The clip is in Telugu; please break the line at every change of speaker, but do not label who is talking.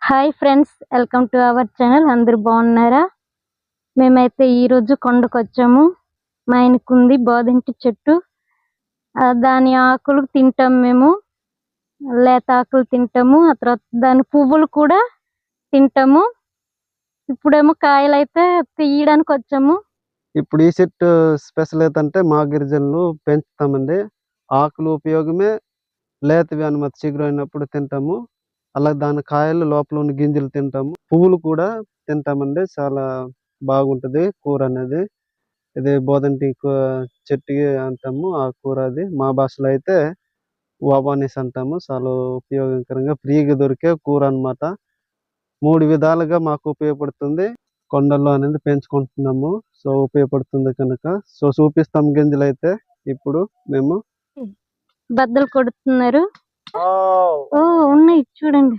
Hi friends, welcome to our channel. అందరూ బాగున్నారా? మేమైతే ఈరోజు కొండకు వచ్చాము. మా ఆయనకుంది బోదంటి చెట్టు. దాని ఆకులు తింటాం మేము. లేత ఆకులు తింటాము. ఆ తర్వాత దాని పువ్వులు కూడా తింటాము. ఇప్పుడేమో కాయలు అయితే తీయడానికి వచ్చాము.
ఇప్పుడు ఈ చెట్టు స్పెషల్ ఏంటంటే మా గిరిజనులు పెంచుతామండి. ఆకులు ఉపయోగమే, లేతవి అనమాట చిగురు అయినప్పుడు తింటాము. అలాగే దాని కాయలు లోపల ఉన్న గింజలు తింటాము. పువ్వులు కూడా తింటామండి. చాలా బాగుంటది కూర అనేది. ఇది బోదంటి చెట్టు అంటాము. ఆ కూర అది మా భాషలో అయితే వాబానిస్ అంటాము. చాలా ఉపయోగకరంగా ఫ్రీగా దొరికే కూర అన్నమాట. 3 విధాలుగా మాకు ఉపయోగపడుతుంది. కొండల్లో అనేది పెంచుకుంటున్నాము. సో ఉపయోగపడుతుంది కనుక చూపిస్తాం గింజలైతే ఇప్పుడు మేము.
బద్దలు కొడుతున్నారు. ఓ ఉన్నాయి చూడండి.